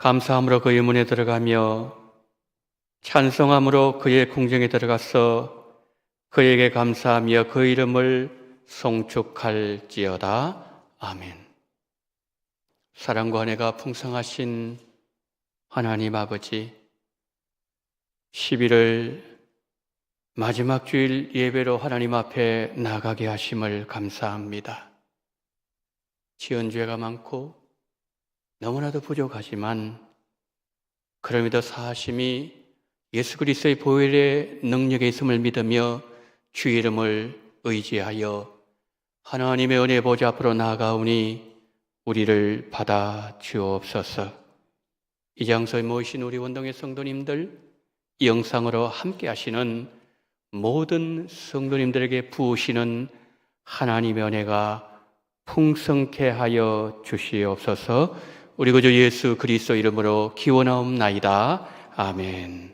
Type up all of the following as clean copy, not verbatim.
감사함으로 그의 문에 들어가며 찬송함으로 그의 궁정에 들어가서 그에게 감사하며 그 이름을 송축할지어다. 아멘. 사랑과 은혜가 풍성하신 하나님 아버지, 11월 마지막 주일 예배로 하나님 앞에 나가게 하심을 감사합니다. 지은 죄가 많고 너무나도 부족하지만 그럼에도 사하심이 예수 그리스도의 보혈의 능력에 있음을 믿으며 주의 이름을 의지하여 하나님의 은혜 보좌 앞으로 나아가오니 우리를 받아 주옵소서. 이 장소에 모이신 우리 원동의 성도님들, 이 영상으로 함께 하시는 모든 성도님들에게 부으시는 하나님의 은혜가 풍성케 하여 주시옵소서. 우리 구주 예수 그리스도 이름으로 기원하옵나이다. 아멘.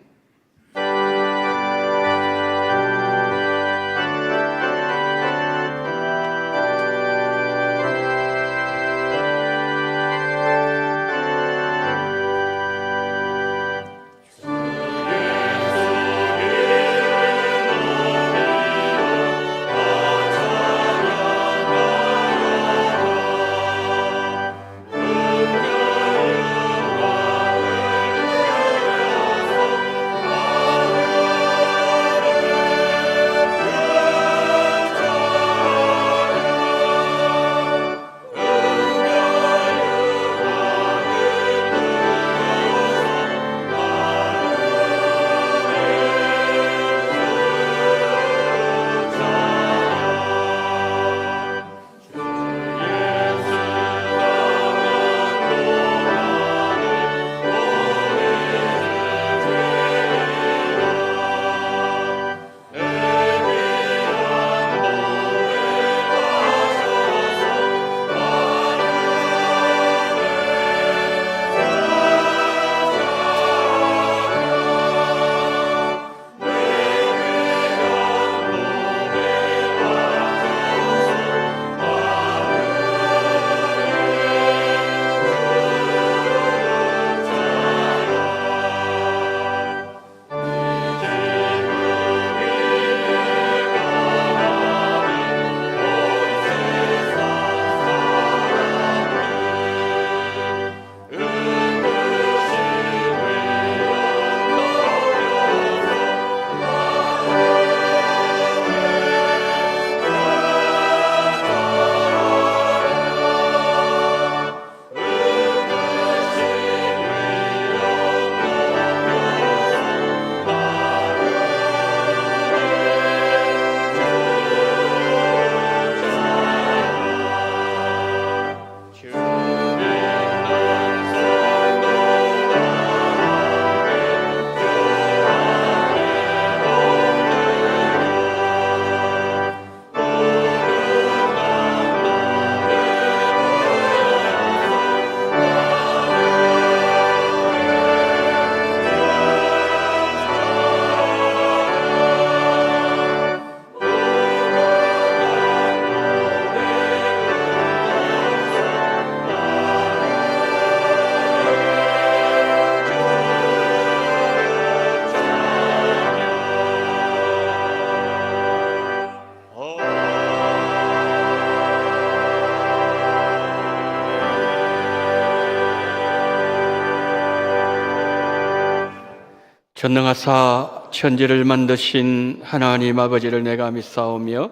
전능하사 천지를 만드신 하나님 아버지를 내가 믿사오며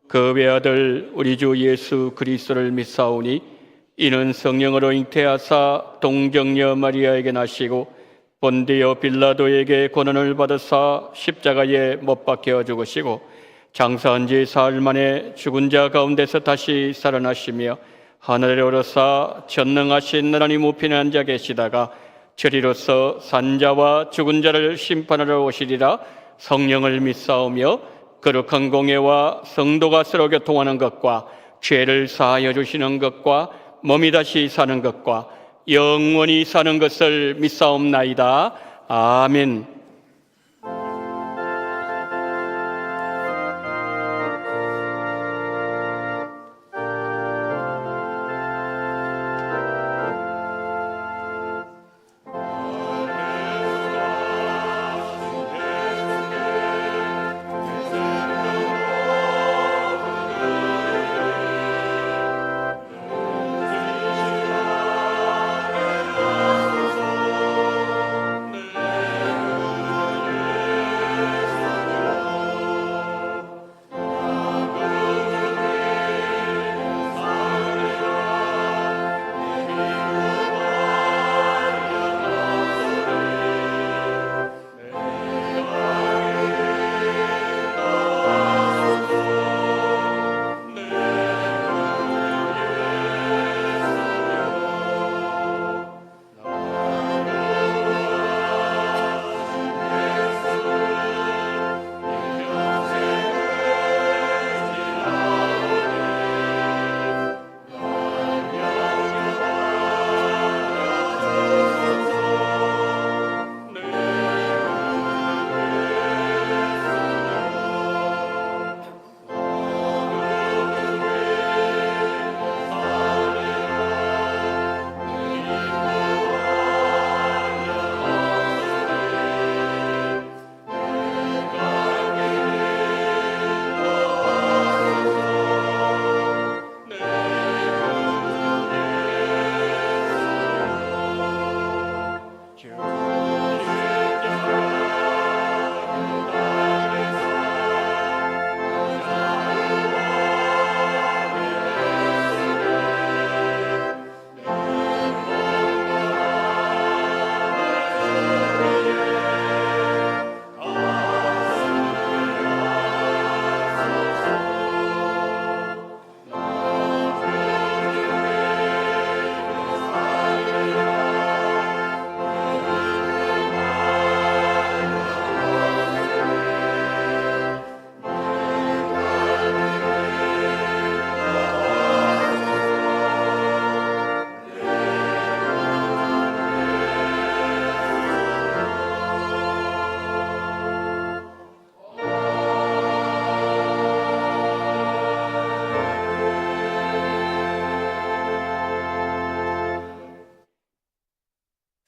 그 외아들 우리 주 예수 그리스도를 믿사오니 이는 성령으로 잉태하사 동정녀 마리아에게 나시고 본디오 빌라도에게 고난을 받으사 십자가에 못 박혀 죽으시고 장사한 지 사흘 만에 죽은 자 가운데서 다시 살아나시며 하늘에 오르사 전능하신 하나님 우편에 앉아 계시다가 저리로서 산자와 죽은 자를 심판하러 오시리라. 성령을 믿사오며 거룩한 공예와 성도가 서로 교통하는 것과 죄를 사하여 주시는 것과 몸이 다시 사는 것과 영원히 사는 것을 믿사옵나이다. 아멘.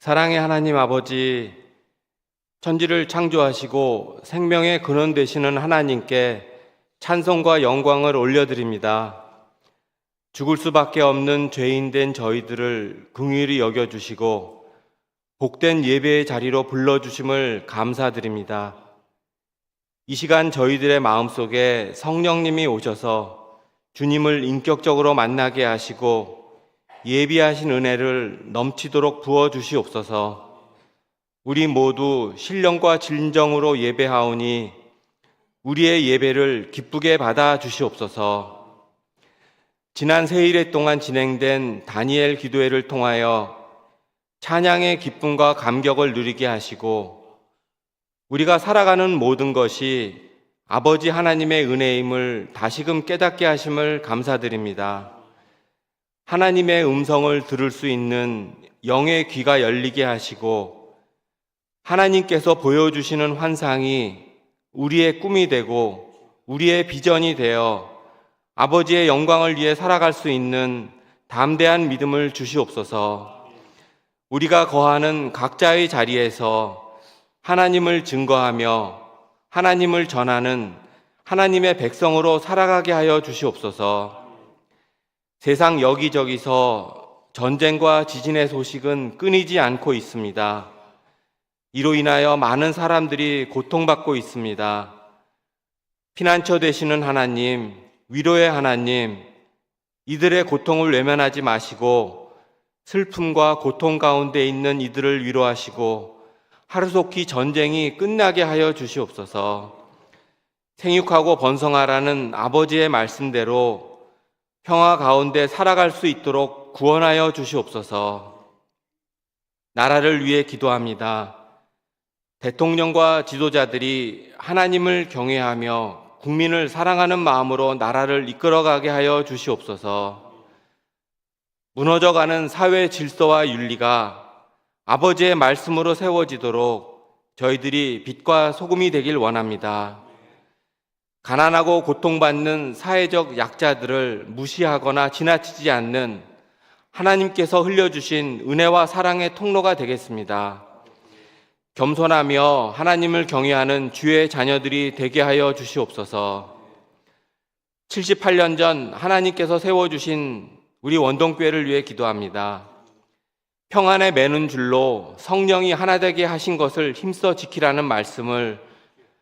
사랑의 하나님 아버지, 천지를 창조하시고 생명의 근원 되시는 하나님께 찬송과 영광을 올려드립니다. 죽을 수밖에 없는 죄인된 저희들을 긍휼히 여겨주시고 복된 예배의 자리로 불러주심을 감사드립니다. 이 시간 저희들의 마음속에 성령님이 오셔서 주님을 인격적으로 만나게 하시고 예비하신 은혜를 넘치도록 부어주시옵소서. 우리 모두 신령과 진정으로 예배하오니 우리의 예배를 기쁘게 받아주시옵소서. 지난 세일회 동안 진행된 다니엘 기도회를 통하여 찬양의 기쁨과 감격을 누리게 하시고 우리가 살아가는 모든 것이 아버지 하나님의 은혜임을 다시금 깨닫게 하심을 감사드립니다. 하나님의 음성을 들을 수 있는 영의 귀가 열리게 하시고 하나님께서 보여주시는 환상이 우리의 꿈이 되고 우리의 비전이 되어 아버지의 영광을 위해 살아갈 수 있는 담대한 믿음을 주시옵소서. 우리가 거하는 각자의 자리에서 하나님을 증거하며 하나님을 전하는 하나님의 백성으로 살아가게 하여 주시옵소서. 세상 여기저기서 전쟁과 지진의 소식은 끊이지 않고 있습니다. 이로 인하여 많은 사람들이 고통받고 있습니다. 피난처 되시는 하나님, 위로의 하나님, 이들의 고통을 외면하지 마시고 슬픔과 고통 가운데 있는 이들을 위로하시고 하루속히 전쟁이 끝나게 하여 주시옵소서. 생육하고 번성하라는 아버지의 말씀대로 평화 가운데 살아갈 수 있도록 구원하여 주시옵소서. 나라를 위해 기도합니다. 대통령과 지도자들이 하나님을 경외하며 국민을 사랑하는 마음으로 나라를 이끌어가게 하여 주시옵소서. 무너져가는 사회 질서와 윤리가 아버지의 말씀으로 세워지도록 저희들이 빛과 소금이 되길 원합니다. 가난하고 고통받는 사회적 약자들을 무시하거나 지나치지 않는 하나님께서 흘려주신 은혜와 사랑의 통로가 되겠습니다. 겸손하며 하나님을 경외하는 주의 자녀들이 되게 하여 주시옵소서. 78년 전 하나님께서 세워주신 우리 원동교회를 위해 기도합니다. 평안에 매는 줄로 성령이 하나 되게 하신 것을 힘써 지키라는 말씀을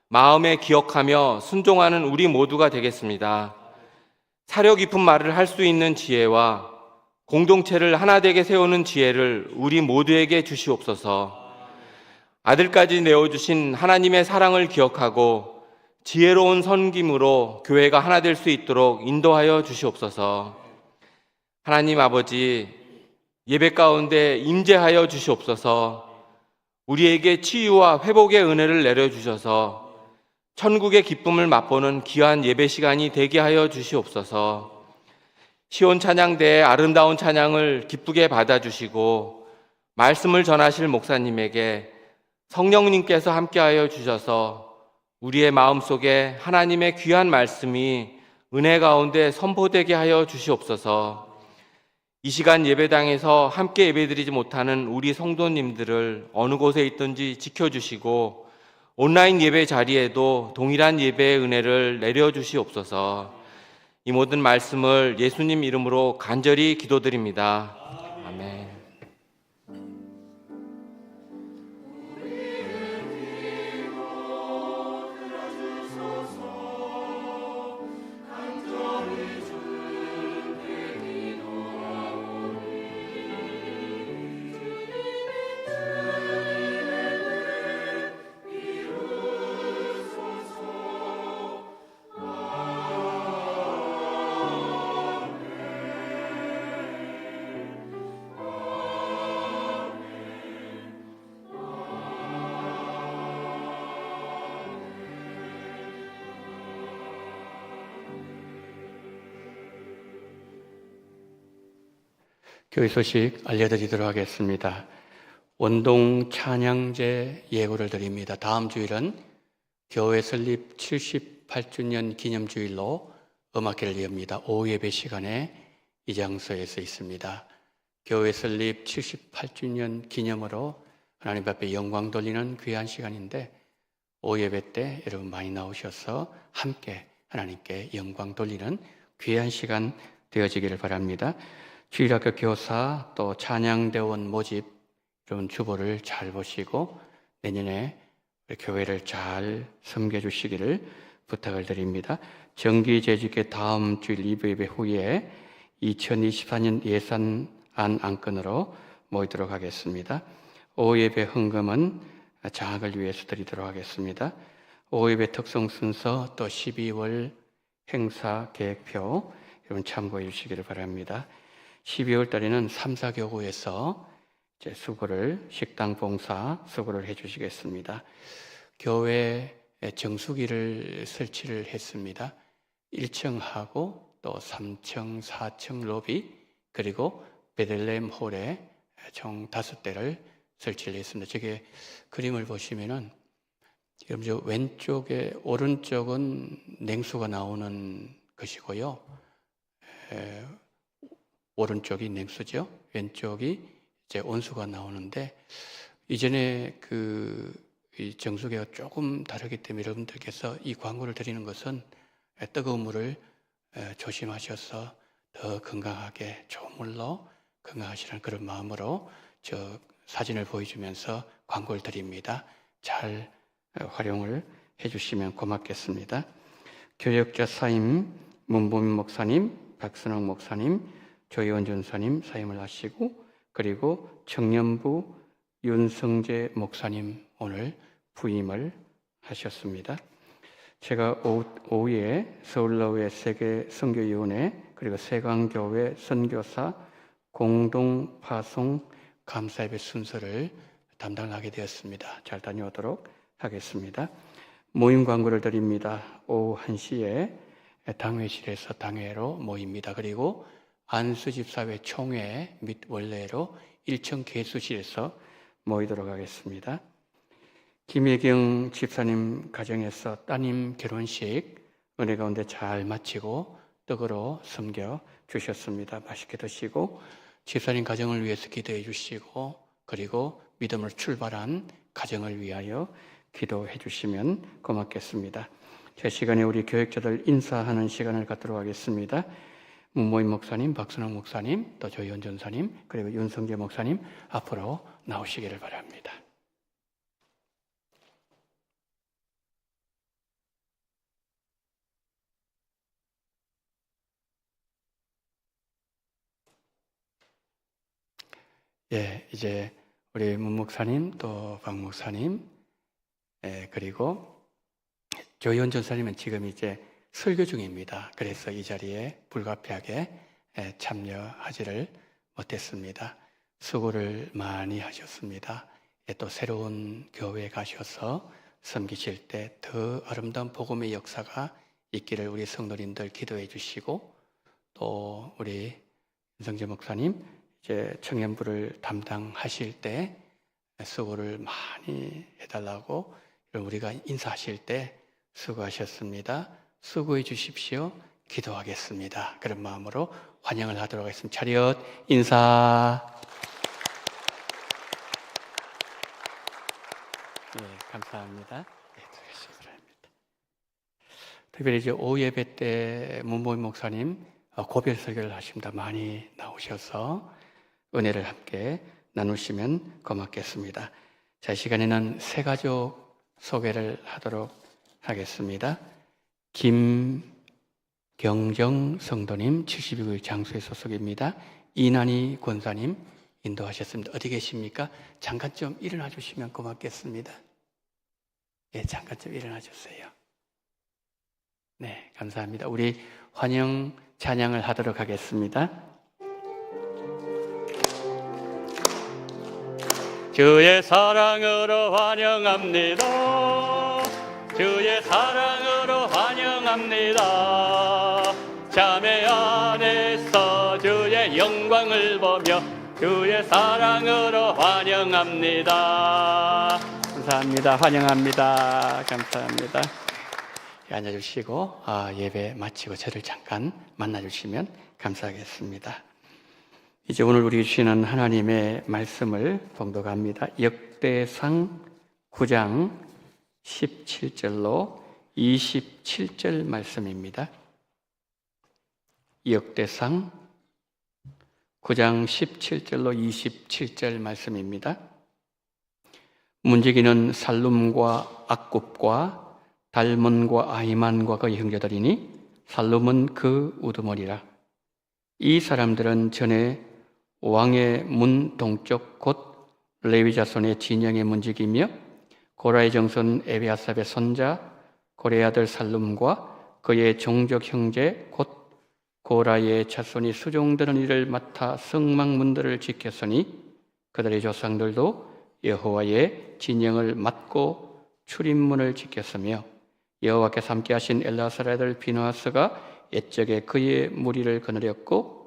마음에 기억하며 순종하는 우리 모두가 되겠습니다. 사려 깊은 말을 할 수 있는 지혜와 공동체를 하나 되게 세우는 지혜를 우리 모두에게 주시옵소서. 아들까지 내어주신 하나님의 사랑을 기억하고 지혜로운 섬김으로 교회가 하나 될 수 있도록 인도하여 주시옵소서. 하나님 아버지, 예배 가운데 임재하여 주시옵소서. 우리에게 치유와 회복의 은혜를 내려주셔서 천국의 기쁨을 맛보는 귀한 예배 시간이 되게 하여 주시옵소서. 시온 찬양대의 아름다운 찬양을 기쁘게 받아주시고 말씀을 전하실 목사님에게 성령님께서 함께하여 주셔서 우리의 마음속에 하나님의 귀한 말씀이 은혜 가운데 선포되게 하여 주시옵소서. 이 시간 예배당에서 함께 예배드리지 못하는 우리 성도님들을 어느 곳에 있든지 지켜주시고 온라인 예배 자리에도 동일한 예배의 은혜를 내려주시옵소서. 이 모든 말씀을 예수님 이름으로 간절히 기도드립니다. 아멘. 교회 소식 알려드리도록 하겠습니다. 원동 찬양제 예고를 드립니다. 다음 주일은 교회 설립 78주년 기념주일로 음악회를 엽니다. 오후 예배 시간에 이 장소에서 있습니다. 교회 설립 78주년 기념으로 하나님 앞에 영광 돌리는 귀한 시간인데 오예배 때 여러분 많이 나오셔서 함께 하나님께 영광 돌리는 귀한 시간 되어지기를 바랍니다. 주일학교 교사 또 찬양대원 모집 이런 주보를 잘 보시고 내년에 우리 교회를 잘 섬겨주시기를 부탁을 드립니다. 정기재직회 다음 주일 리뷰 예배 후에 2024년 예산안 안건으로 모이도록 하겠습니다. 오예배 헌금은 장학을 위해서 드리도록 하겠습니다. 오예배 특성 순서 또 12월 행사 계획표 여러분 참고해 주시기를 바랍니다. 12월 달에는 3, 4교구에서 이제 수고를 식당 봉사 수고를 해 주시겠습니다. 교회 정수기를 설치를 했습니다. 1층하고 또 3층, 4층 로비 그리고 베들레헴 홀에 총 5대를 설치를 했습니다. 저게 그림을 보시면은 지금 저 왼쪽에 오른쪽은 냉수가 나오는 것이고요. 오른쪽이 냉수죠. 왼쪽이 이제 온수가 나오는데 이전에 이 정수기가 조금 다르기 때문에 여러분들께서 이 광고를 드리는 것은 뜨거운 물을 조심하셔서 더 건강하게 좋은 물로 건강하시라는 그런 마음으로 저 사진을 보여주면서 광고를 드립니다. 잘 활용을 해주시면 고맙겠습니다. 교역자 사임 문보민 목사님, 박선홍 목사님, 조희원 전사님 사임을 하시고 그리고 청년부 윤성재 목사님 오늘 부임을 하셨습니다. 제가 오후에 서울로회 세계선교위원회 그리고 세강교회 선교사 공동 파송 감사예배 순서를 담당하게 되었습니다. 잘 다녀오도록 하겠습니다. 모임 광고를 드립니다. 오후 1시에 당회실에서 당회로 모입니다. 그리고 안수집사회 총회 및 원래로 1층 개수실에서 모이도록 하겠습니다. 김혜경 집사님 가정에서 따님 결혼식 은혜 가운데 잘 마치고 떡으로 섬겨 주셨습니다. 맛있게 드시고 집사님 가정을 위해서 기도해 주시고 그리고 믿음을 출발한 가정을 위하여 기도해 주시면 고맙겠습니다. 제 시간에 우리 교역자들 인사하는 시간을 갖도록 하겠습니다. 문모임 목사님, 박선홍 목사님, 또 조희원 전사님, 그리고 윤성재 목사님 앞으로 나오시기를 바랍니다. 예, 이제 우리 문 목사님 또 박 목사님 그리고 조희원 전사님은 지금 이제 설교 중입니다. 그래서 이 자리에 불가피하게 참여하지를 못했습니다. 수고를 많이 하셨습니다. 또 새로운 교회에 가셔서 섬기실 때 더 아름다운 복음의 역사가 있기를 우리 성도님들 기도해 주시고 또 우리 윤성재 목사님 이제 청년부를 담당하실 때 수고를 많이 해달라고 우리가 인사하실 때 수고하셨습니다. 수고해 주십시오. 기도하겠습니다. 그런 마음으로 환영을 하도록 하겠습니다. 차렷 인사. 네, 감사합니다. 네, 특별히 이제 오후 예배 때 문모임 목사님 고별 설교를 하십니다. 많이 나오셔서 은혜를 함께 나누시면 고맙겠습니다. 자, 이 시간에는 세 가족 소개를 하도록 하겠습니다. 김경정 성도님 72구 장수의 소속입니다. 이난희 권사님 인도하셨습니다. 어디 계십니까? 잠깐 좀 일어나 주시면 고맙겠습니다. 예, 잠깐 좀 일어나 주세요. 네, 감사합니다. 우리 환영 찬양을 하도록 하겠습니다. 주의 사랑으로 환영합니다. 주의 사랑으로 환영합니다. 자매 안에서 주의 영광을 보며 주의 사랑으로 환영합니다. 감사합니다. 환영합니다. 감사합니다. 앉아주시고 예배 마치고 저를 잠깐 만나주시면 감사하겠습니다. 이제 오늘 우리 주시는 하나님의 말씀을 봉독합니다. 역대상 9장 17절로 27절 말씀입니다. 역대상 9장 17절로 27절 말씀입니다. 문지기는 살룸과 악굽과 달몬과 아히만과 그의 형제들이니 살룸은 그 우두머리라. 이 사람들은 전에 왕의 문 동쪽 곧 레위 자손의 진영의 문지기며 고라의 정손 에비아삽의 손자 고레의 아들 살룸과 그의 종족 형제 곧 고라의 자손이 수종드는 일을 맡아 성막문들을 지켰으니 그들의 조상들도 여호와의 진영을 맡고 출입문을 지켰으며 여호와께서 함께 하신 엘라사의 아들 비누아스가 옛적에 그의 무리를 거느렸고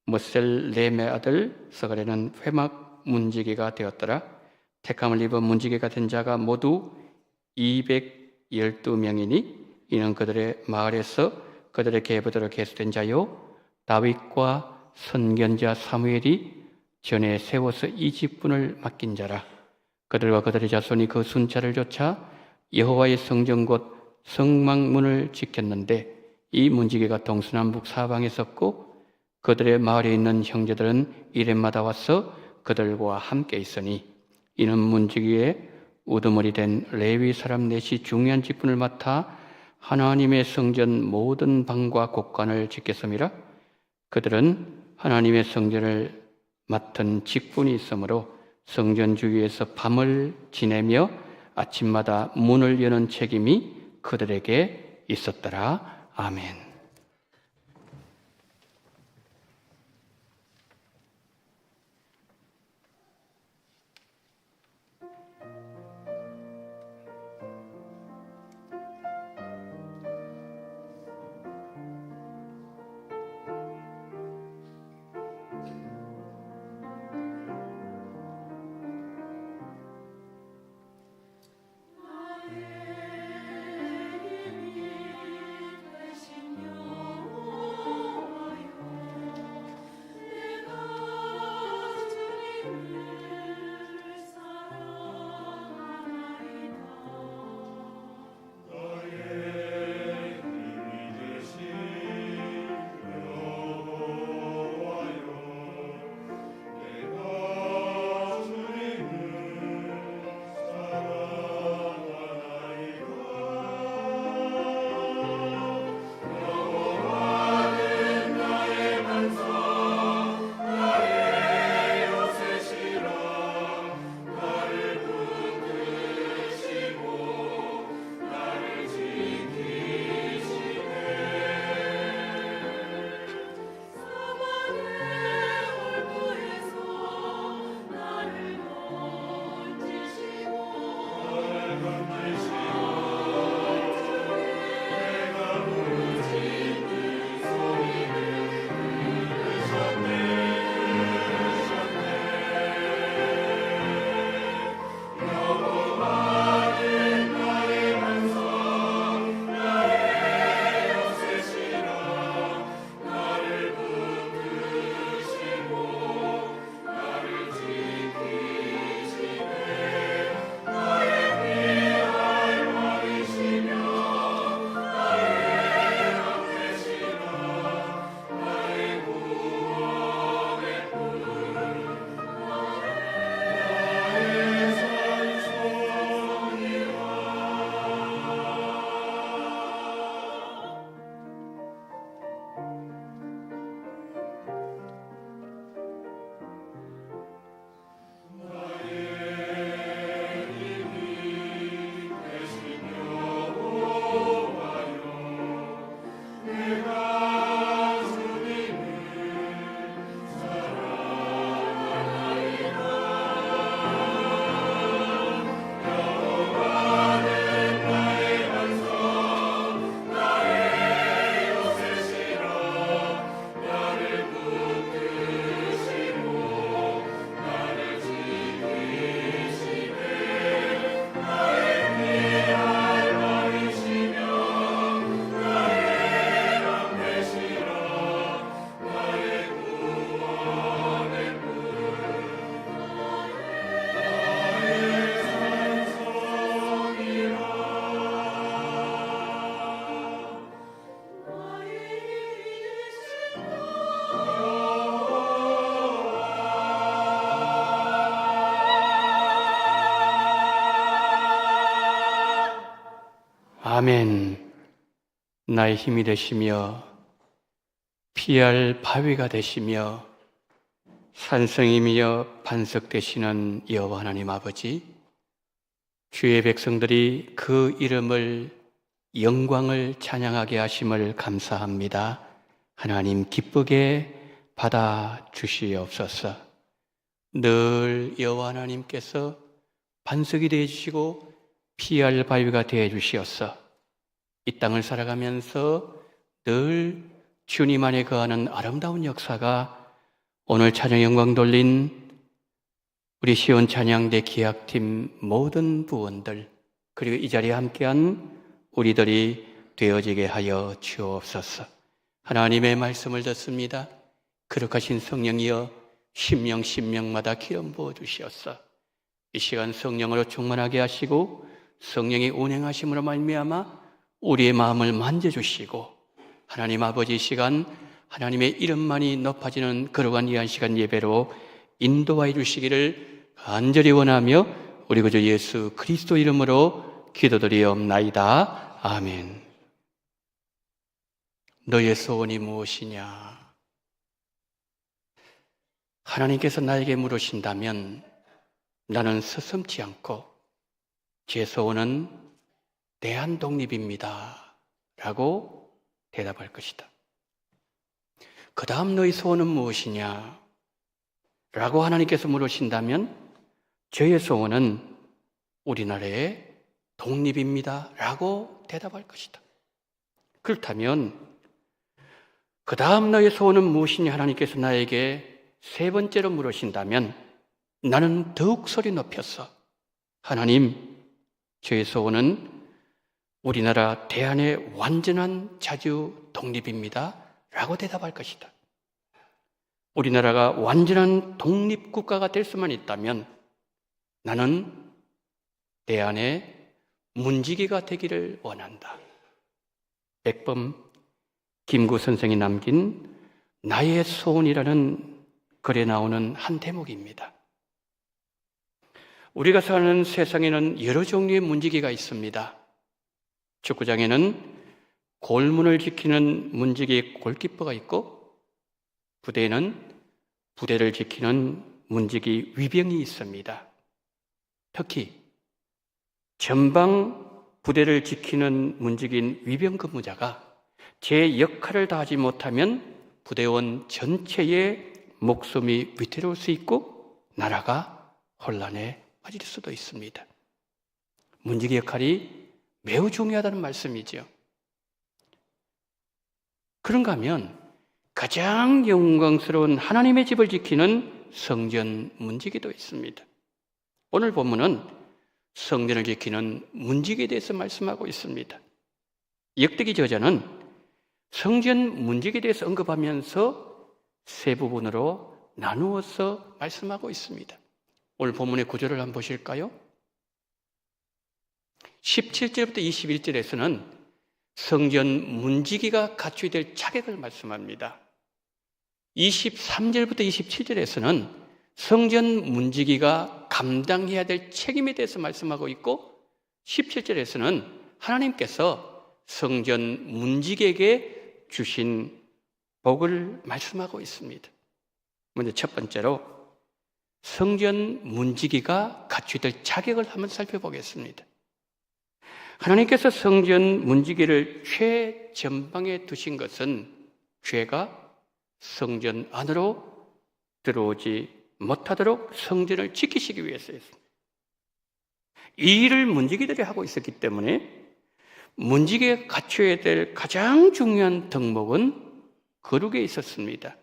무셀렘의 아들 스가랴는 회막 문지기가 되었더라. 택함을 입은 문지기가 된 자가 모두 212명이니 이는 그들의 마을에서 그들의 계보대로 계수된 자요 다윗과 선견자 사무엘이 전에 세워서 이 직분을 맡긴 자라. 그들과 그들의 자손이 그 순찰을 쫓아 여호와의 성전 곧 성막문을 지켰는데 이 문지기가 동서남북 사방에 섰고 그들의 마을에 있는 형제들은 이름마다 와서 그들과 함께 있으니 이는 문지기의 우두머리 된 레위 사람 넷이 중요한 직분을 맡아 하나님의 성전 모든 방과 곳간을 지켰음이라. 그들은 하나님의 성전을 맡은 직분이 있으므로 성전 주위에서 밤을 지내며 아침마다 문을 여는 책임이 그들에게 있었더라. 아멘. 아멘. 나의 힘이 되시며 피할 바위가 되시며 산성이며 반석 되시는 여호와 하나님 아버지, 주의 백성들이 그 이름을 영광을 찬양하게 하심을 감사합니다. 하나님 기쁘게 받아 주시옵소서. 늘 여호와 하나님께서 반석이 되어 주시고 피할 바위가 되어 주시옵소서. 이 땅을 살아가면서 늘 주님 안에 거하는 아름다운 역사가 오늘 찬양 영광 돌린 우리 시온 찬양대 기악팀 모든 부원들, 그리고 이 자리에 함께한 우리들이 되어지게 하여 주옵소서. 하나님의 말씀을 듣습니다. 거룩하신 성령이여 심령마다 기름 부어 주시옵소서. 이 시간 성령으로 충만하게 하시고 성령의 운행하심으로 말미암아 우리의 마음을 만져주시고, 하나님 아버지, 이 시간 하나님의 이름만이 높아지는 거룩한 이 한 시간 예배로 인도하여 주시기를 간절히 원하며 우리 구주 예수 그리스도 이름으로 기도드리옵나이다. 아멘. 너의 소원이 무엇이냐? 하나님께서 나에게 물으신다면 나는 서슴지 않고 제 소원은 대한독립입니다 라고 대답할 것이다. 그 다음 너의 소원은 무엇이냐? 라고 하나님께서 물으신다면 저의 소원은 우리나라의 독립입니다 라고 대답할 것이다. 그렇다면 그 다음 너의 소원은 무엇이냐? 하나님께서 나에게 세 번째로 물으신다면 나는 더욱 소리 높여서 하나님, 저의 소원은 우리나라 대한의 완전한 자주 독립입니다 라고 대답할 것이다. 우리나라가 완전한 독립국가가 될 수만 있다면 나는 대한의 문지기가 되기를 원한다. 백범 김구 선생이 남긴 나의 소원이라는 글에 나오는 한 대목입니다. 우리가 사는 세상에는 여러 종류의 문지기가 있습니다. 축구장에는 골문을 지키는 문지기 골키퍼가 있고, 부대에는 부대를 지키는 문지기 위병이 있습니다. 특히 전방 부대를 지키는 문지기인 위병 근무자가 제 역할을 다하지 못하면 부대원 전체의 목숨이 위태로울 수 있고 나라가 혼란에 빠질 수도 있습니다. 문지기 역할이 매우 중요하다는 말씀이죠. 그런가 하면 가장 영광스러운 하나님의 집을 지키는 성전 문지기도 있습니다. 오늘 본문은 성전을 지키는 문지기에 대해서 말씀하고 있습니다. 역대기 저자는 성전 문지기에 대해서 언급하면서 세 부분으로 나누어서 말씀하고 있습니다. 오늘 본문의 구조를 한번 보실까요? 17절부터 21절에서는 성전 문지기가 갖춰야 될 자격을 말씀합니다. 23절부터 27절에서는 성전 문지기가 감당해야 될 책임에 대해서 말씀하고 있고, 17절에서는 하나님께서 성전 문지기에게 주신 복을 말씀하고 있습니다. 먼저 첫 번째로 성전 문지기가 갖춰야 될 자격을 한번 살펴보겠습니다. 하나님께서 성전 문지기를 최전방에 두신 것은 죄가 성전 안으로 들어오지 못하도록 성전을 지키시기 위해서였습니다. 이 일을 문지기들이 하고 있었기 때문에 문지기가 갖춰야 될 가장 중요한 덕목은 거룩에 있었습니다.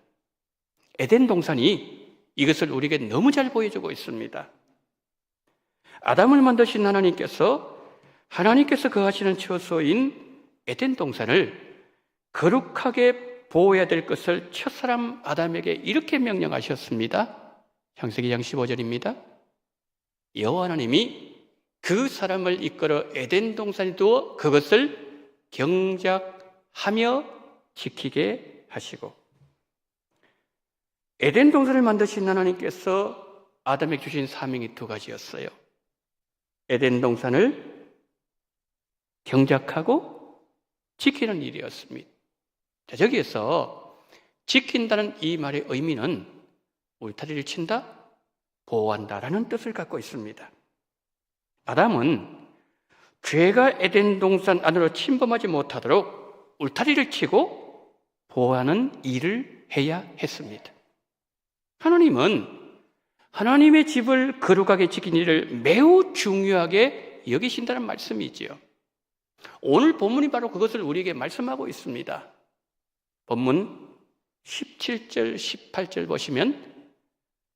에덴 동산이 이것을 우리에게 너무 잘 보여주고 있습니다. 아담을 만드신 하나님께서 거하시는 처소인 에덴 동산을 거룩하게 보호해야 될 것을 첫사람 아담에게 이렇게 명령하셨습니다. 창세기 2장 15절입니다. 여호와 하나님이 그 사람을 이끌어 에덴 동산에 두어 그것을 경작하며 지키게 하시고, 에덴 동산을 만드신 하나님께서 아담에게 주신 사명이 두 가지였어요. 에덴 동산을 거룩하게 보호해야 될 것을 첫사람 아담에게 이렇게 명령하셨습니다. 창세기 2장 15절입니다. 여호와 하나님이 그 사람을 이끌어 에덴 동산에 두어 그것을 경작하며 지키게 하시고, 에덴 동산을 만드신 하나님께서 아담에게 주신 사명이 두 가지였어요. 경작하고 지키는 일이었습니다. 자, 저기에서 지킨다는 이 말의 의미는 울타리를 친다, 보호한다라는 뜻을 갖고 있습니다. 아담은 죄가 에덴 동산 안으로 침범하지 못하도록 울타리를 치고 보호하는 일을 해야 했습니다. 하나님은 하나님의 집을 거룩하게 지키는 일을 매우 중요하게 여기신다는 말씀이지요. 오늘 본문이 바로 그것을 우리에게 말씀하고 있습니다. 본문 17절, 18절 보시면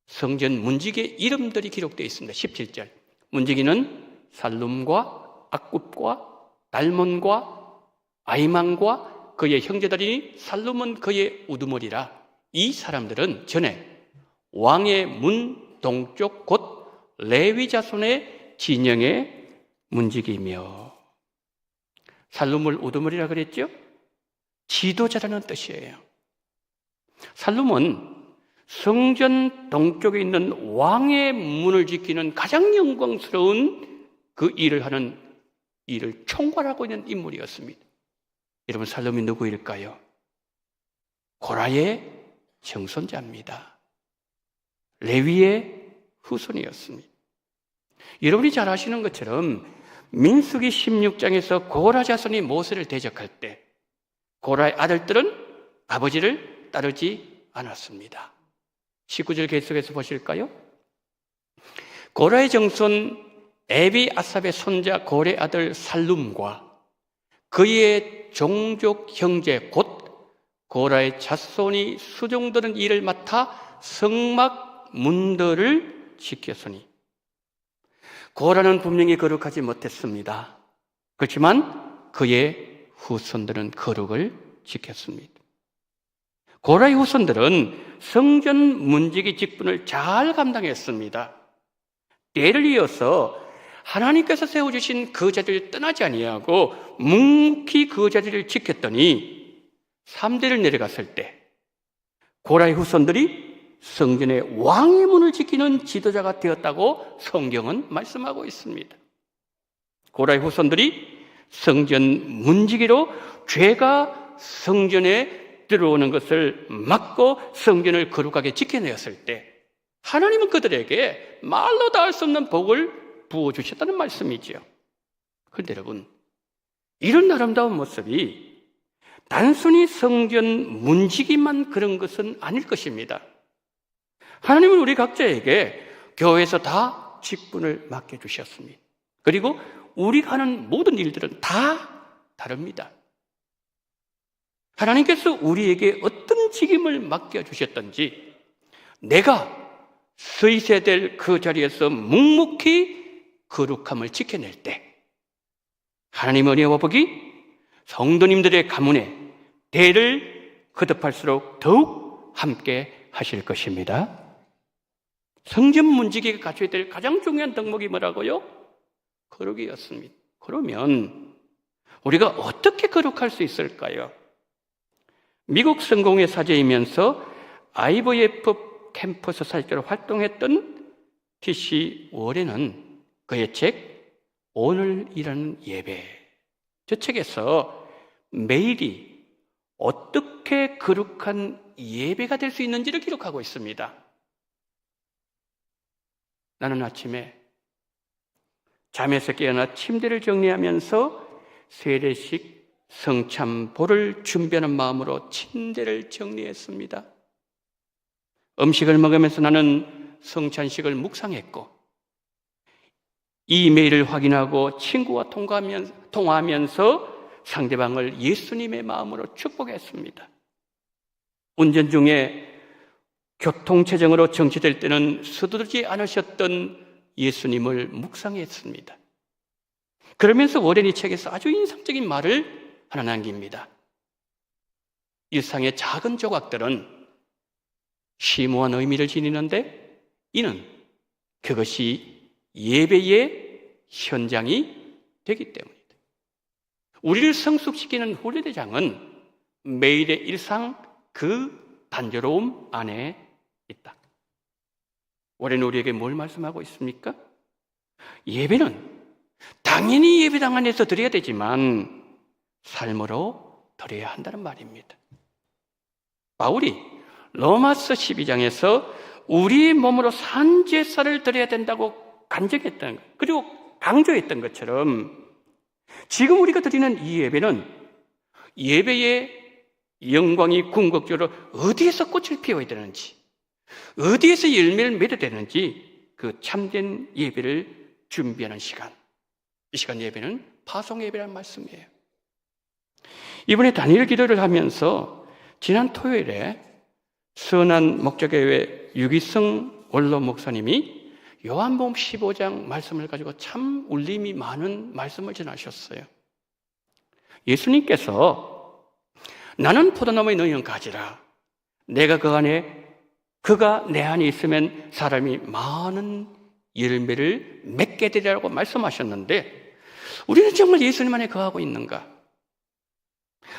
성전 문지기의 이름들이 기록되어 있습니다. 17절. 문지기는 살룸과 악굽과 달몬과 아이만과 그의 형제들이니 살룸은 그의 우두머리라. 이 사람들은 전에 왕의 문 동쪽 곧 레위 자손의 진영의 문지기이며, 살룸을 우두머리라 그랬죠? 지도자라는 뜻이에요. 살룸은 성전 동쪽에 있는 왕의 문을 지키는 가장 영광스러운 그 일을 하는 일을 총괄하고 있는 인물이었습니다. 여러분, 살룸이 누구일까요? 고라의 정손자입니다. 레위의 후손이었습니다. 여러분이 잘 아시는 것처럼 민수기 16장에서 고라 자손이 모세를 대적할 때 고라의 아들들은 아버지를 따르지 않았습니다. 19절 계속해서 보실까요? 고라의 정손 에비 아삽의 손자 고레 아들 살룸과 그의 종족 형제 곧 고라의 자손이 수종드는 일을 맡아 성막 문들을 지켰으니, 고라는 분명히 거룩하지 못했습니다. 그렇지만 그의 후손들은 거룩을 지켰습니다. 고라의 후손들은 성전 문지기 직분을 잘 감당했습니다. 때를 이어서 하나님께서 세워주신 그 자리를 떠나지 아니하고 묵묵히 그 자리를 지켰더니 3대를 내려갔을 때 고라의 후손들이 성전의 왕의 문을 지키는 지도자가 되었다고 성경은 말씀하고 있습니다. 고라의 후손들이 성전 문지기로 죄가 성전에 들어오는 것을 막고 성전을 거룩하게 지켜내었을 때 하나님은 그들에게 말로 다 할 수 없는 복을 부어주셨다는 말씀이지요. 그런데 여러분, 이런 아름다운 모습이 단순히 성전 문지기만 그런 것은 아닐 것입니다. 하나님은 우리 각자에게 교회에서 다 직분을 맡겨주셨습니다. 그리고 우리가 하는 모든 일들은 다 다릅니다. 하나님께서 우리에게 어떤 직임을 맡겨주셨든지 내가 서 있어야 될 그 자리에서 묵묵히 거룩함을 지켜낼 때 하나님의 은혜와 복이 성도님들의 가문에 대를 거듭할수록 더욱 함께 하실 것입니다. 성전 문지기가 갖춰야 될 가장 중요한 덕목이 뭐라고요? 거룩이었습니다. 그러면 우리가 어떻게 거룩할 수 있을까요? 미국 성공회 사제이면서 IVF 캠퍼스 사역자로 활동했던 T.C. 워렌은 그의 책 오늘이라는 예배, 저 책에서 매일이 어떻게 거룩한 예배가 될 수 있는지를 기록하고 있습니다. 나는 아침에 잠에서 깨어나 침대를 정리하면서 세례식 성참보를 준비하는 마음으로 침대를 정리했습니다. 음식을 먹으면서 나는 성찬식을 묵상했고 이메일을 확인하고 친구와 통화하면서 상대방을 예수님의 마음으로 축복했습니다. 운전 중에 교통체증으로 정체될 때는 서두르지 않으셨던 예수님을 묵상했습니다. 그러면서 워렌이 책에서 아주 인상적인 말을 하나 남깁니다. 일상의 작은 조각들은 심오한 의미를 지니는데 이는 그것이 예배의 현장이 되기 때문이다. 우리를 성숙시키는 훈련대장은 매일의 일상 그 단조로움 안에 있다. 올해는 우리에게 뭘 말씀하고 있습니까? 예배는 당연히 예배당 안에서 드려야 되지만 삶으로 드려야 한다는 말입니다. 바울이 로마서 12장에서 우리 몸으로 산제사를 드려야 된다고 간증했던 것, 그리고 강조했던 것처럼 지금 우리가 드리는 이 예배는 예배의 영광이 궁극적으로 어디에서 꽃을 피워야 되는지, 어디에서 열매를 맺어야 되는지 그 참된 예배를 준비하는 시간, 이 시간 예배는 파송 예배라는 말씀이에요. 이번에 단일 기도를 하면서 지난 토요일에 선한 목자교회 유기성 원로 목사님이 요한복음 15장 말씀을 가지고 참 울림이 많은 말씀을 전하셨어요. 예수님께서 나는 포도나무에 너희는 가지라. 내가 그가 내 안에 있으면 사람이 많은 열매를 맺게 되리라고 말씀하셨는데 우리는 정말 예수님 안에 거하고 있는가?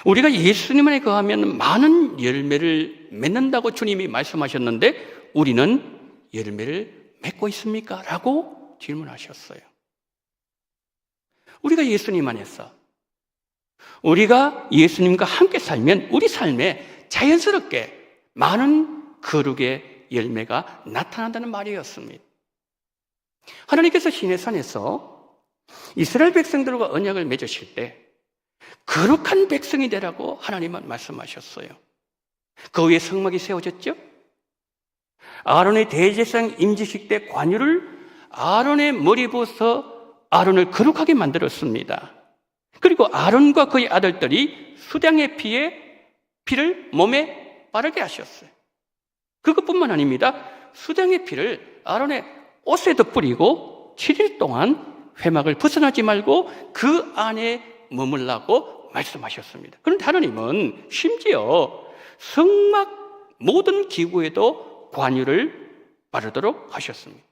우리가 예수님 안에 거하면 많은 열매를 맺는다고 주님이 말씀하셨는데 우리는 열매를 맺고 있습니까? 라고 질문하셨어요. 우리가 예수님 안에서 우리가 예수님과 함께 살면 우리 삶에 자연스럽게 많은 거룩의 열매가 나타난다는 말이었습니다. 하나님께서 시내산에서 이스라엘 백성들과 언약을 맺으실 때 거룩한 백성이 되라고 하나님은 말씀하셨어요. 그 위에 성막이 세워졌죠? 아론의 대제사장 임직식 때 관유를 아론의 머리에 부어서 아론을 거룩하게 만들었습니다. 그리고 아론과 그의 아들들이 수량의 피를 몸에 바르게 하셨어요. 그것뿐만 아닙니다. 수량의 피를 아론의 옷에도 뿌리고 7일 동안 회막을 벗어나지 말고 그 안에 머물라고 말씀하셨습니다. 그런데 하나님은 심지어 성막 모든 기구에도 관유를 바르도록 하셨습니다.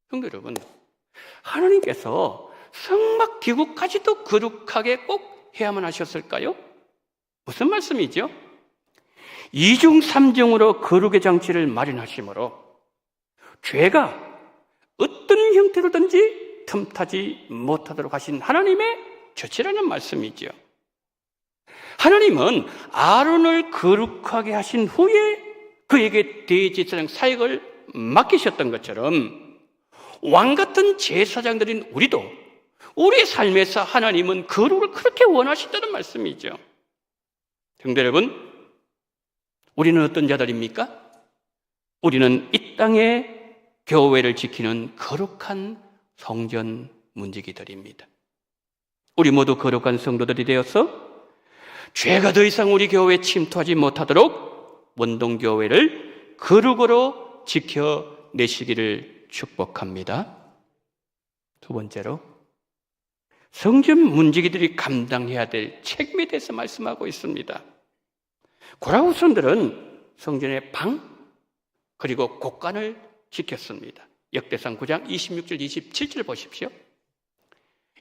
형제 여러분, 하나님께서 성막 기구까지도 거룩하게 꼭 해야만 하셨을까요? 무슨 말씀이죠? 이중 삼중으로 거룩의 장치를 마련하심으로 죄가 어떤 형태로든지 틈타지 못하도록 하신 하나님의 조치라는 말씀이죠. 하나님은 아론을 거룩하게 하신 후에 그에게 대제사장 사역을 맡기셨던 것처럼 왕같은 제사장들인 우리도 우리의 삶에서 하나님은 거룩을 그렇게 원하신다는 말씀이죠. 성도 여러분, 우리는 어떤 자들입니까? 우리는 이 땅의 교회를 지키는 거룩한 성전 문지기들입니다. 우리 모두 거룩한 성도들이 되어서 죄가 더 이상 우리 교회에 침투하지 못하도록 원동교회를 거룩으로 지켜내시기를 축복합니다. 두 번째로 성전 문지기들이 감당해야 될 책임에 대해서 말씀하고 있습니다. 고라 후손들은 성전의 방 그리고 곳간을 지켰습니다. 역대상 9장 26절 27절 보십시오.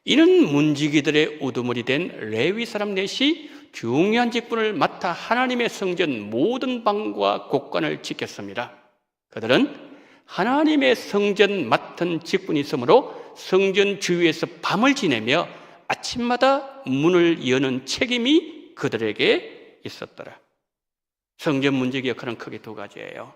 이는 문지기들의 우두머리 된 레위 사람 넷이 중요한 직분을 맡아 하나님의 성전 모든 방과 곳간을 지켰습니다. 그들은 하나님의 성전 맡은 직분이 있으므로 성전 주위에서 밤을 지내며 아침마다 문을 여는 책임이 그들에게 있었더라. 성전 문지기 역할은 크게 두 가지예요.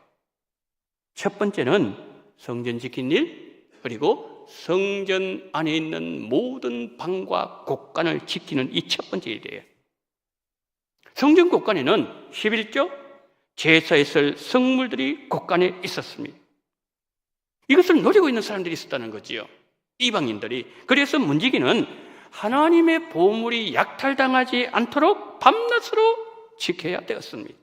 첫 번째는 성전 지킨 일, 그리고 성전 안에 있는 모든 방과 곳간을 지키는 이 첫 번째 일이에요. 성전 곳간에는 11조 제사에 쓸 성물들이 곳간에 있었습니다. 이것을 노리고 있는 사람들이 있었다는 거지요. 이방인들이. 그래서 문지기는 하나님의 보물이 약탈당하지 않도록 밤낮으로 지켜야 되었습니다.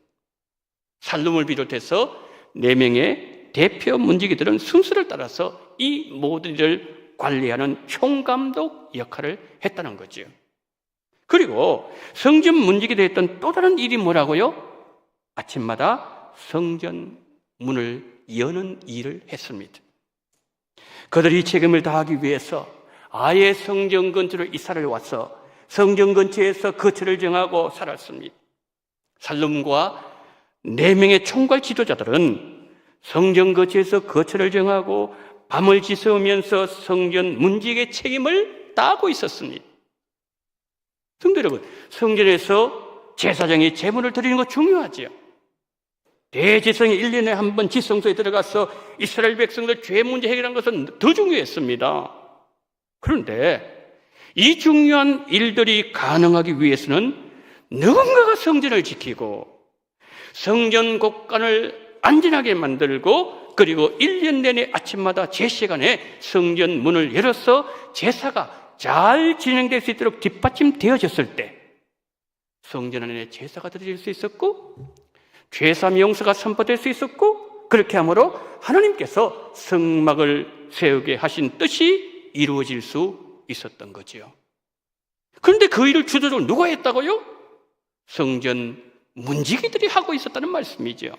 살룸을 비롯해서 4명의 대표 문지기들은 순서를 따라서 이 모든 일을 관리하는 총감독 역할을 했다는 거죠. 그리고 성전 문지기도 했던 또 다른 일이 뭐라고요? 아침마다 성전 문을 여는 일을 했습니다. 그들이 책임을 다하기 위해서 아예 성전 근처로 이사를 와서 성전 근처에서 거처를 정하고 살았습니다. 살룸과 4명의 총괄 지도자들은 성전 거처에서 거처를 정하고 밤을 지새우면서 성전 문지기의 책임을 따고 있었습니다. 성도 여러분, 성전에서 제사장이 제물을 드리는 거 중요하지요. 대제사장이 1년에 한 번 지성소에 들어가서 이스라엘 백성들 죄 문제 해결하는 것은 더 중요했습니다. 그런데 이 중요한 일들이 가능하기 위해서는 누군가가 성전을 지키고 성전 곳간을 안전하게 만들고 그리고 1년 내내 아침마다 제시간에 성전 문을 열어서 제사가 잘 진행될 수 있도록 뒷받침되어졌을 때 성전 안에 제사가 드려질 수 있었고 죄사함 용서가 선포될 수 있었고 그렇게 함으로 하나님께서 성막을 세우게 하신 뜻이 이루어질 수 있었던 거지요. 그런데 그 일을 주도적으로 누가 했다고요? 성전 문지기들이 하고 있었다는 말씀이죠.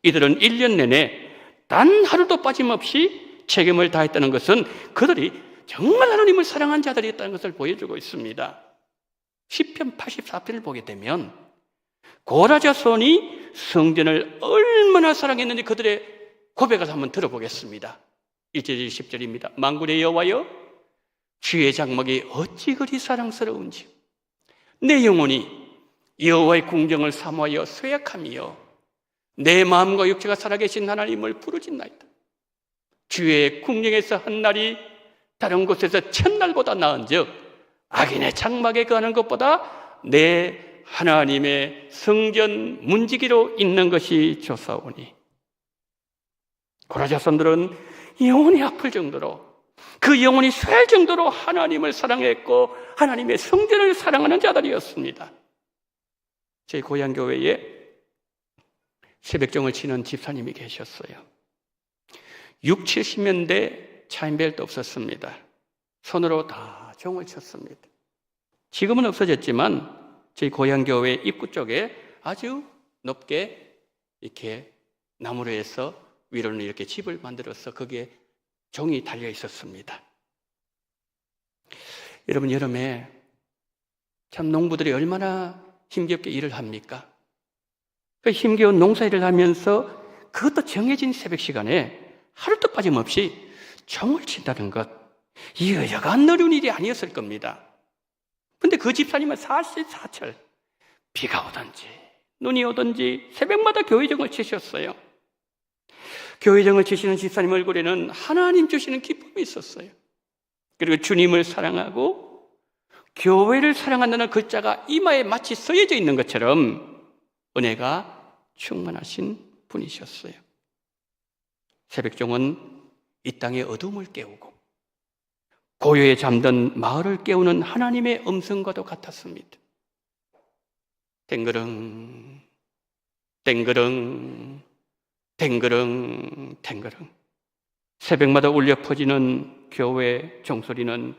이들은 1년 내내 단 하루도 빠짐없이 책임을 다했다는 것은 그들이 정말 하나님을 사랑한 자들이었다는 것을 보여주고 있습니다. 시편 84편을 보게 되면 고라자손이 성전을 얼마나 사랑했는지 그들의 고백을 한번 들어보겠습니다. 1절 10절입니다. 만군의 여호와여 주의 장막이 어찌 그리 사랑스러운지 내 영혼이 여호와의 궁정을 사모하여 쇠약함이여 내 마음과 육체가 살아계신 하나님을 부르짖나이다. 주의 궁정에서 한 날이 다른 곳에서 첫날보다 나은즉 악인의 장막에 거하는 것보다 내 하나님의 성전 문지기로 있는 것이 좋사오니 고라자손들은 영혼이 아플 정도로 그 영혼이 쇠할 정도로 하나님을 사랑했고 하나님의 성전을 사랑하는 자들이었습니다. 제 고향교회에 새벽종을 치는 집사님이 계셨어요. 60, 70년대 차인벨도 없었습니다. 손으로 다 종을 쳤습니다. 지금은 없어졌지만 저희 고향교회 입구 쪽에 아주 높게 이렇게 나무로 해서 위로는 이렇게 집을 만들어서 거기에 종이 달려 있었습니다. 여러분, 여름에 참 농부들이 얼마나 힘겹게 일을 합니까? 그 힘겨운 농사일을 하면서 그것도 정해진 새벽 시간에 하루도 빠짐없이 종을 친다는 것, 이 여간 어려운 일이 아니었을 겁니다. 근데 그 집사님은 44철 비가 오든지 눈이 오든지 새벽마다 교회정을 치셨어요. 교회정을 치시는 집사님 얼굴에는 하나님 주시는 기쁨이 있었어요. 그리고 주님을 사랑하고 교회를 사랑한다는 글자가 이마에 마치 써여져 있는 것처럼 은혜가 충만하신 분이셨어요. 새벽종은 이 땅의 어둠을 깨우고 고요에 잠든 마을을 깨우는 하나님의 음성과도 같았습니다. 댕그릉, 댕그릉, 댕그릉, 댕그릉. 새벽마다 울려 퍼지는 교회 종소리는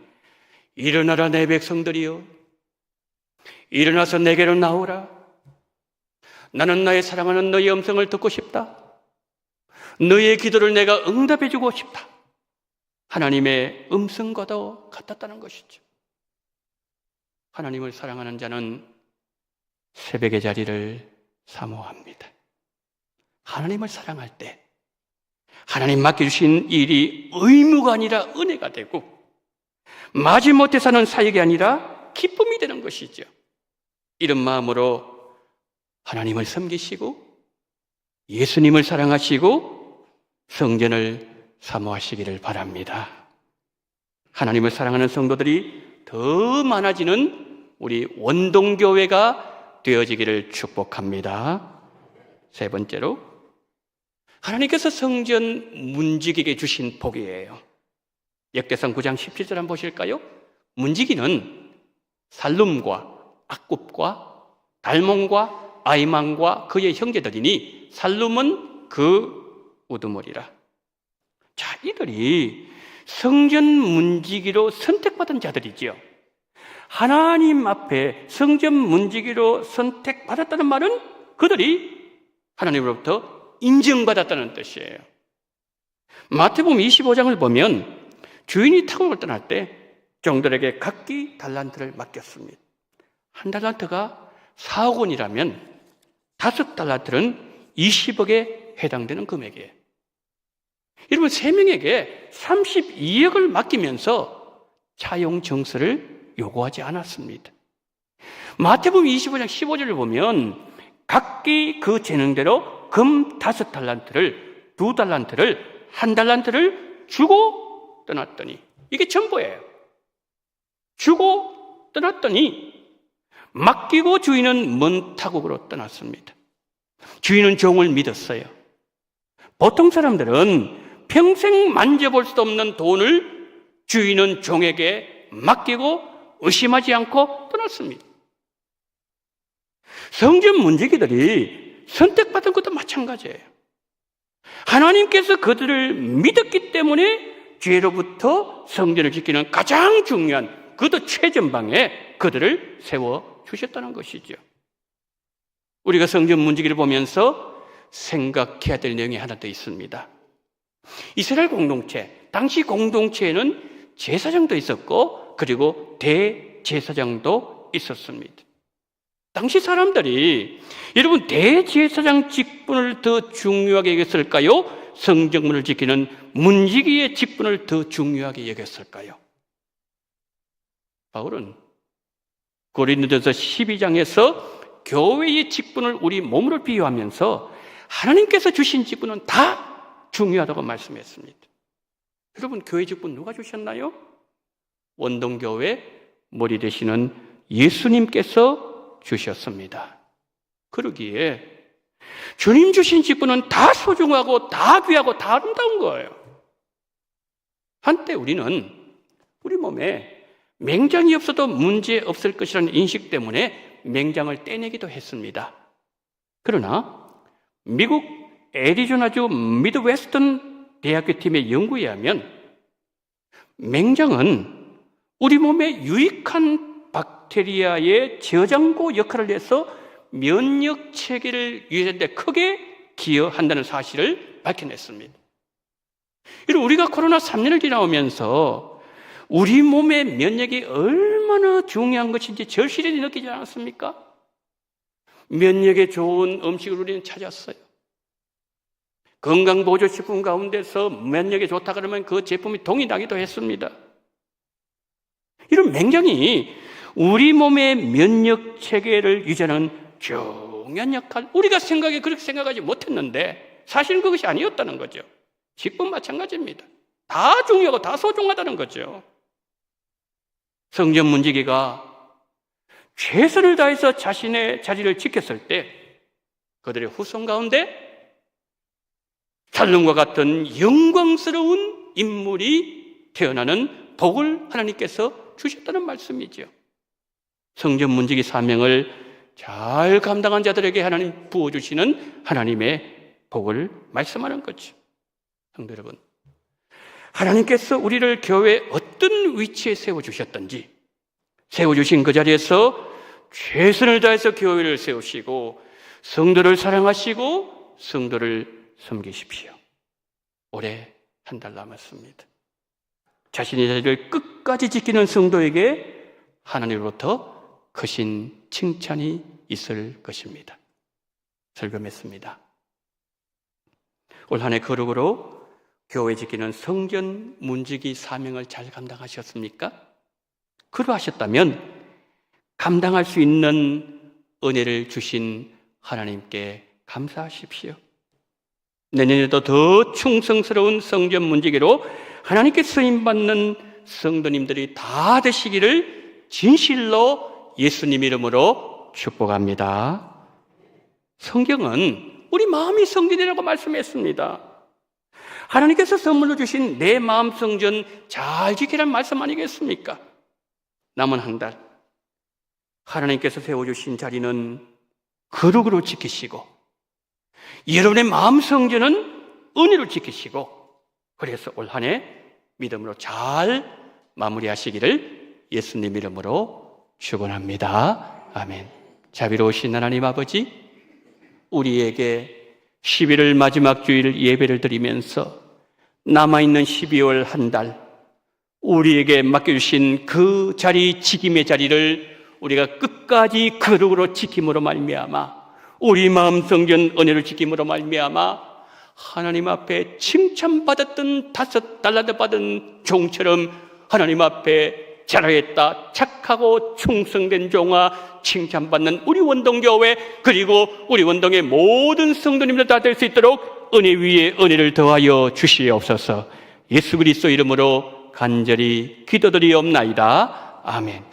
일어나라 내 백성들이여, 일어나서 내게로 나오라. 나는 나의 사랑하는 너의 음성을 듣고 싶다. 너의 기도를 내가 응답해 주고 싶다. 하나님의 음성과도 같았다는 것이죠. 하나님을 사랑하는 자는 새벽의 자리를 사모합니다. 하나님을 사랑할 때 하나님 맡겨주신 일이 의무가 아니라 은혜가 되고 마지못해 사는 사역이 아니라 기쁨이 되는 것이죠. 이런 마음으로 하나님을 섬기시고 예수님을 사랑하시고 성전을 사모하시기를 바랍니다. 하나님을 사랑하는 성도들이 더 많아지는 우리 원동교회가 되어지기를 축복합니다. 세 번째로 하나님께서 성전 문지기에게 주신 복이에요. 역대상 9장 17절 한번 보실까요? 문지기는 살룸과 악굽과 달몬과 아이만과 그의 형제들이니 살룸은 그 우두머리라. 자, 이들이 성전 문지기로 선택받은 자들이지요. 하나님 앞에 성전 문지기로 선택받았다는 말은 그들이 하나님으로부터 인정받았다는 뜻이에요. 마태복음 25장을 보면 주인이 탕을 떠날 때 종들에게 각기 달란트를 맡겼습니다. 한 달란트가 4억 원이라면 5달란트는 20억에 해당되는 금액이에요. 여러분, 3명에게 32억을 맡기면서 차용 정서를 요구하지 않았습니다. 마태복음 25장 15절을 보면 각기 그 재능대로 금 5달란트를 2달란트를 1달란트를 주고 떠났더니, 이게 전부예요. 주고 떠났더니 맡기고 주인은 먼 타국으로 떠났습니다. 주인은 종을 믿었어요. 보통 사람들은 평생 만져볼 수 없는 돈을 주인은 종에게 맡기고 의심하지 않고 떠났습니다. 성전 문지기들이 선택받은 것도 마찬가지예요. 하나님께서 그들을 믿었기 때문에 죄로부터 성전을 지키는 가장 중요한, 그것도 최전방에 그들을 세워주셨다는 것이죠. 우리가 성전 문지기를 보면서 생각해야 될 내용이 하나 더 있습니다. 이스라엘 공동체, 당시 공동체에는 제사장도 있었고 그리고 대제사장도 있었습니다. 당시 사람들이, 여러분, 대제사장 직분을 더 중요하게 여겼을까요? 성전문을 지키는 문지기의 직분을 더 중요하게 여겼을까요? 바울은 고린도전서 12장에서 교회의 직분을 우리 몸으로 비유하면서 하나님께서 주신 직분은 다 중요하다고 말씀했습니다. 여러분, 교회 직분 누가 주셨나요? 원동교회 머리 되시는 예수님께서 주셨습니다. 그러기에 주님 주신 직분은 다 소중하고 다 귀하고 다 아름다운 거예요. 한때 우리는 우리 몸에 맹장이 없어도 문제 없을 것이라는 인식 때문에 맹장을 떼내기도 했습니다. 그러나 미국 애리조나주 미드웨스턴 대학교 팀의 연구에 의하면 맹장은 우리 몸에 유익한 박테리아의 저장고 역할을 해서 면역 체계를 유지하는 데 크게 기여한다는 사실을 밝혀냈습니다. 우리가 코로나 3년을 지나오면서 우리 몸의 면역이 얼마나 중요한 것인지 절실히 느끼지 않았습니까? 면역에 좋은 음식을 우리는 찾았어요. 건강보조식품 가운데서 면역에 좋다 그러면 그 제품이 동의나기도 했습니다. 이런 맹장이 우리 몸의 면역 체계를 유지하는 중요한 역할, 우리가 그렇게 생각하지 못했는데 사실은 그것이 아니었다는 거죠. 직분 마찬가지입니다. 다 중요하고 다 소중하다는 거죠. 성전 문지기가 최선을 다해서 자신의 자리를 지켰을 때 그들의 후손 가운데 살림과 같은 영광스러운 인물이 태어나는 복을 하나님께서 주셨다는 말씀이죠. 성전 문지기 사명을 잘 감당한 자들에게 하나님 부어주시는 하나님의 복을 말씀하는 거죠. 성도 여러분, 하나님께서 우리를 교회에 어떤 위치에 세워주셨던지, 세워주신 그 자리에서 최선을 다해서 교회를 세우시고 성도를 사랑하시고 성도를 섬기십시오. 올해 한 달 남았습니다. 자신의 자리를 끝까지 지키는 성도에게 하나님으로부터 크신 칭찬이 있을 것입니다. 설교했습니다. 올 한 해 거룩으로 교회 지키는 성전 문지기 사명을 잘 감당하셨습니까? 그러하셨다면 감당할 수 있는 은혜를 주신 하나님께 감사하십시오. 내년에도 더 충성스러운 성전 문지기로 하나님께 쓰임받는 성도님들이 다 되시기를 진실로 예수님 이름으로 축복합니다. 성경은 우리 마음이 성전이라고 말씀했습니다. 하나님께서 선물로 주신 내 마음 성전 잘 지키라는 말씀 아니겠습니까? 남은 한 달, 하나님께서 세워주신 자리는 거룩으로 지키시고 여러분의 마음 성전은 은혜로 지키시고, 그래서 올 한 해 믿음으로 잘 마무리하시기를 예수님 이름으로 축원합니다. 아멘. 자비로우신 하나님 아버지, 우리에게 11월 마지막 주일 예배를 드리면서 남아있는 12월 한 달 우리에게 맡겨주신 그 자리, 지킴의 자리를 우리가 끝까지 거룩으로 지킴으로 말미암아, 우리 마음 성전 은혜를 지킴으로 말미암아 하나님 앞에 칭찬받았던 5달란트 받은 종처럼 하나님 앞에 잘하였다, 착하고 충성된 종아, 칭찬받는 우리 원동교회, 그리고 우리 원동의 모든 성도님들 다 될 수 있도록 은혜 위에 은혜를 더하여 주시옵소서. 예수 그리스도 이름으로 간절히 기도드리옵나이다. 아멘.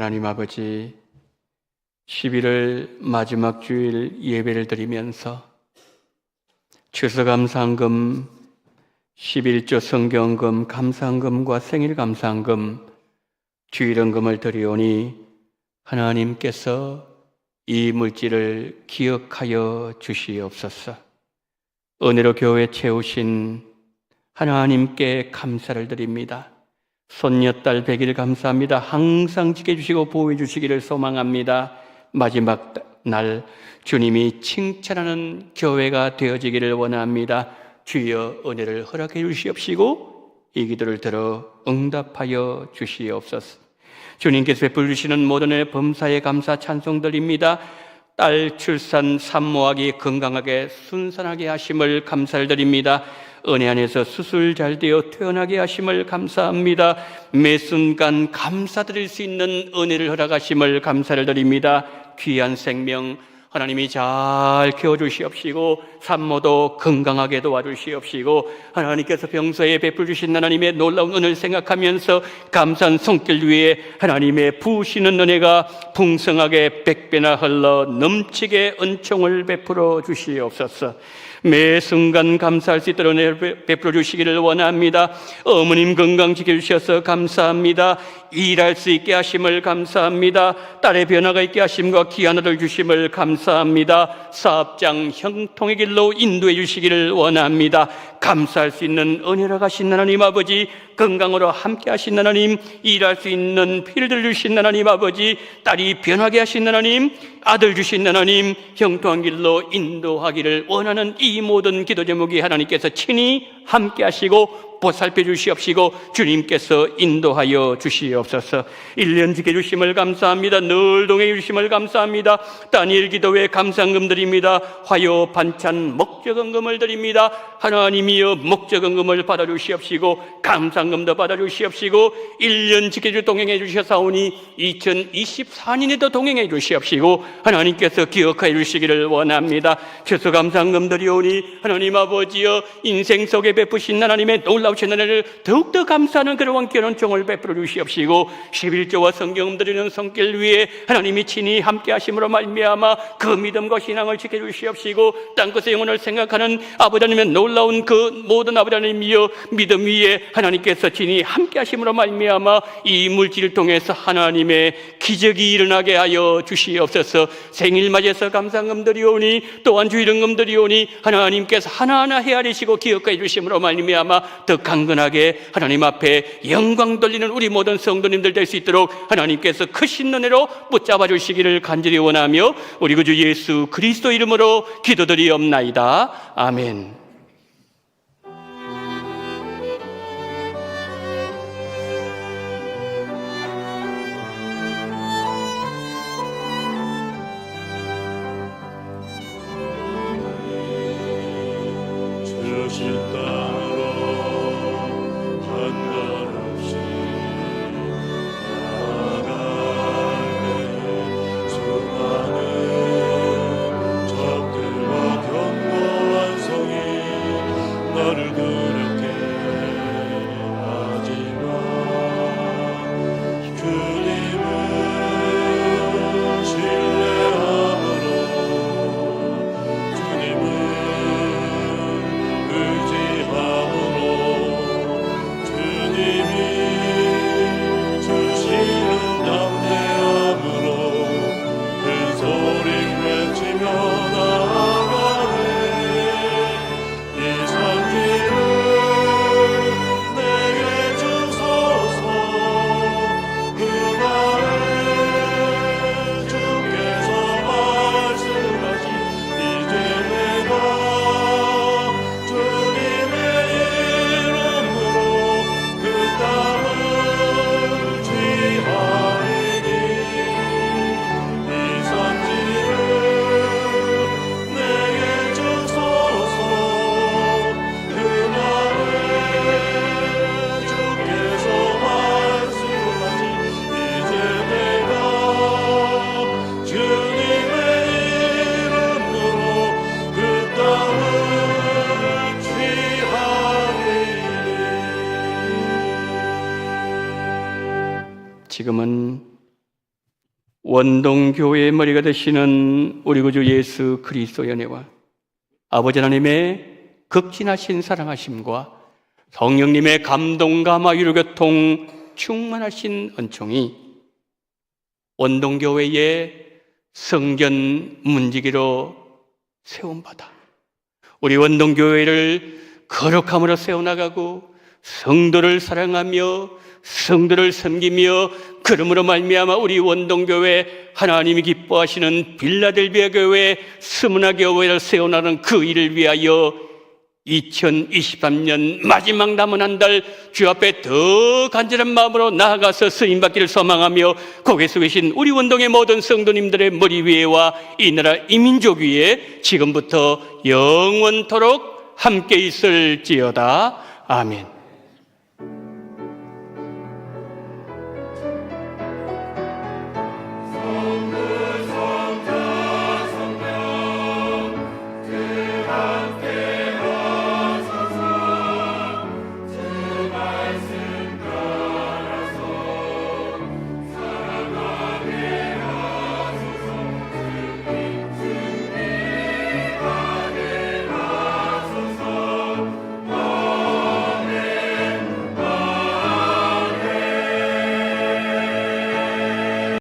하나님 아버지, 11월 마지막 주일 예배를 드리면서 추수감사헌금, 11조 성경헌금, 감사헌금과 생일감사헌금, 주일헌금을 드리오니 하나님께서 이 물질을 기억하여 주시옵소서. 은혜로 교회 채우신 하나님께 감사를 드립니다. 손녀딸 100일 감사합니다. 항상 지켜주시고 보호해 주시기를 소망합니다. 마지막 날 주님이 칭찬하는 교회가 되어지기를 원합니다. 주여 은혜를 허락해 주시옵시고 이 기도를 들어 응답하여 주시옵소서. 주님께서 베풀 주시는 모든 은혜 범사에 감사 찬송 드립니다. 딸 출산 산모하기 건강하게 순산하게 하심을 감사를 드립니다. 은혜 안에서 수술 잘 되어 퇴원하게 하심을 감사합니다. 매 순간 감사드릴 수 있는 은혜를 허락하심을 감사를 드립니다. 귀한 생명 하나님이 잘 키워주시옵시고 산모도 건강하게 도와주시옵시고 하나님께서 평소에 베풀 주신 하나님의 놀라운 은혜를 생각하면서 감사한 손길 위에 하나님의 부으시는 은혜가 풍성하게 100배나 흘러 넘치게 은총을 베풀어 주시옵소서. 매 순간 감사할 수 있도록 은혜를 베풀어 주시기를 원합니다. 어머님 건강 지켜주셔서 감사합니다. 일할 수 있게 하심을 감사합니다. 딸의 변화가 있게 하심과 귀한 아들 주심을 감사합니다. 사업장 형통의 길로 인도해 주시기를 원합니다. 감사할 수 있는 은혜를 하신 하나님 아버지, 건강으로 함께 하신 하나님, 일할 수 있는 필요를 주신 하나님 아버지, 딸이 변하게 하신 하나님, 아들 주신 하나님, 형통한 길로 인도하기를 원하는 이 모든 기도 제목이 하나님께서 친히 함께 하시고 보살펴 주시옵시고 주님께서 인도하여 주시옵소서. 1년 지켜주심을 감사합니다. 늘 동행해 주심을 감사합니다. 다니엘 기도회 감사금 드립니다. 화요 반찬 목적헌금을 드립니다. 하나님이여 목적헌금을 받아주시옵시고 감사금도 받아주시옵시고 1년 지켜주 동행해 주셔사오니 2024년에도 동행해 주시옵시고 하나님께서 기억하여 주시기를 원합니다. 추수감사금 드리오니 하나님 아버지여 인생 속에 베푸신 하나님의 놀라우신 은혜를 더욱더 감사하는 그러한 귀한 종을 베풀어 주시옵시고 11조와 성경 드리는 손길 위에 하나님이 친히 함께 하심으로 말미암아 그 믿음과 신앙을 지켜주시옵시고 땅끝의 영혼을 생각하는 아버지 하나님의 놀라운 그 모든 아버지 하나님이여 믿음 위에 하나님께서 친히 함께 하심으로 말미암아 이 물질을 통해서 하나님의 기적이 일어나게 하여 주시옵소서. 생일 맞이해서 감사금 드리오니 또한 주일헌금 드리오니 하나님께서 하나하나 헤아리시고 기억해 주심으로 말미암아 더 강건하게 하나님 앞에 영광 돌리는 우리 모든 성도님들 될 수 있도록 하나님께서 크신 은혜로 붙잡아 주시기를 간절히 원하며 우리 구주 예수 그리스도 이름으로 기도드리옵나이다. 아멘. 주신 땅으로 한가롭시 나아갈때 수많은 적들과 견고한 성이 나를 두렵게 하지만 주님을 신뢰함으로 주님을 의지함으로 주님이 주시는 담대함으로 큰 소리 외치며 나아가네. 이 산지를 내게 주소서. 그 날에 주께서 말씀하신 이제 내가 주님의 이름으로 그 땅을 취하리니 이 산지를 내게 주소서. 그 날에 주께서 말씀하신 이제 내가 주님의 이름으로 그 땅을 취하리니. 지금은 원동교회의 머리가 되시는 우리 구주 예수 그리스도의 은혜와 아버지 하나님의 극진하신 사랑하심과 성령님의 감동 감화 위로 교통 충만하신 은총이 원동교회의 성전 문지기로 세움받아 우리 원동교회를 거룩함으로 세워나가고 성도를 사랑하며 성도를 섬기며 그러므로 말미암아 우리 원동교회 하나님이 기뻐하시는 빌라델비아 교회 스무나 교회를 세워나가는 그 일을 위하여 2023년 마지막 남은 한 달 주 앞에 더 간절한 마음으로 나아가서 쓰임받기를 소망하며 거기서 계신 우리 원동의 모든 성도님들의 머리 위에와 이 나라 이민족 위에 지금부터 영원토록 함께 있을지어다. 아멘.